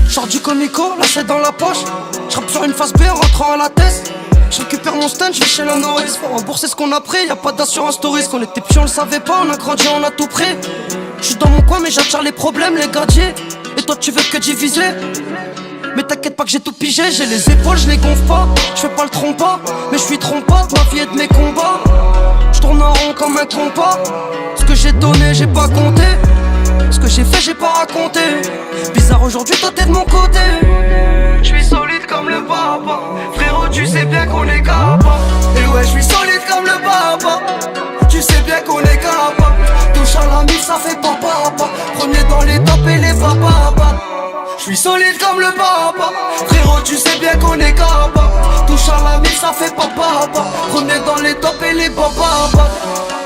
Sors du comico, lâché dans la poche. J'rappe sur une face B en rentrant à la tête. J'récupère mon stand, j'vais chez la nourrice. Faut rembourser ce qu'on a pris, y'a pas d'assurance touriste. Qu'on était petits, on le savait pas, on a grandi, on a tout pris. J'suis dans mon coin mais j'attire les problèmes, les gadiers. Et toi tu veux que diviser. Mais t'inquiète pas que j'ai tout pigé, j'ai les épaules, je les gonfle pas. J'fais pas le trompa, mais j'suis trompa de ma vie et de mes combats. J'tourne en rond comme un compas. Ce que j'ai donné, j'ai pas compté. Ce que j'ai fait, j'ai pas raconté. Bizarre aujourd'hui, toi t'es de mon côté. J'suis solide comme le papa. Frérot, tu sais bien qu'on est capable. Et ouais, j'suis solide comme le papa. Tu sais bien qu'on est capable. Touche à la mif, ça fait pas papa. Premier dans les tops et les papas. J'suis solide comme le papa. Frérot, tu sais bien qu'on est capable. Touche à la mif, ça fait pas papa. Premier dans les tops et les papas.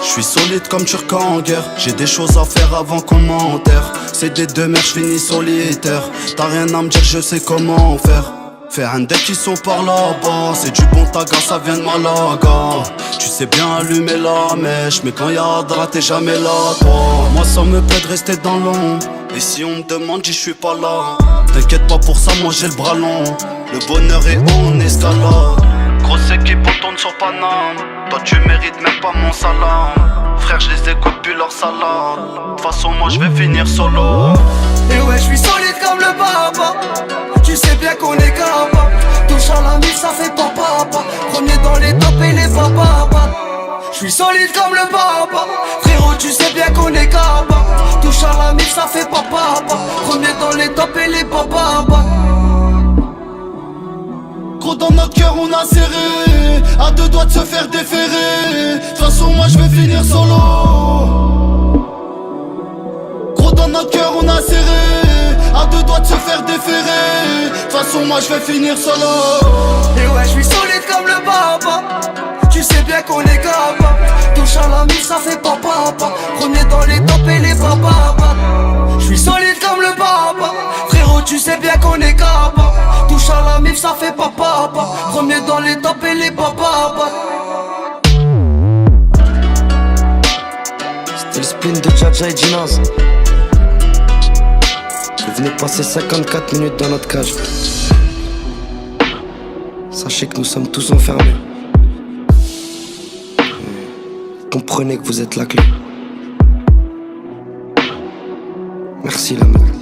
Je J'suis solide comme Turc en guerre. J'ai des choses à faire avant qu'on m'enterre. C'est des deux mères, j'finis solitaire. T'as rien à me dire, je sais comment faire. Fais un deck qui sont par là-bas. C'est du bon taga, ça vient de Malaga. Tu sais bien allumer la mèche, mais quand y'a de t'es jamais là, toi. Moi ça me plaît de rester dans l'ombre. Et si on me demande, je suis pas là. T'inquiète pas pour ça, moi j'ai le bras long. Le bonheur est en escalade. Grosse équipe, on tourne sur Paname. Toi tu mérites même pas mon salam. Frère, je les écoute plus leur salade. De toute façon, moi je vais finir solo. Et ouais, je suis solide comme le papa. Tu sais bien qu'on est capable. Touche à la mif, ça fait pas papa. Premier dans les tops et les papas. Je suis solide comme le papa. Frérot, tu sais bien qu'on est capable. Touche à la mif, ça fait pas papa. Premier dans les tops et les papas. Gros dans notre cœur on a serré. À deux doigts de se faire déférer. De toute façon moi je vais finir solo. Gros dans notre cœur on a serré. À deux doigts de se faire déférer. De toute façon moi je vais finir solo. Et ouais, je suis solide comme le papa. Tu sais bien qu'on est capable. Touche à la mif, ça fait pas papa. Premier dans les tops et les papas. Je suis solide comme le papa. Frérot, tu sais bien qu'on est capable. Touche à la mif, ça fait pas papa. Premier dans les tops et les papas. C'était le spin de Jaja et Ginaz. Vous venez de passer 54 minutes dans notre cage. Sachez que nous sommes tous enfermés. Comprenez que vous êtes la clé. Merci la meuf.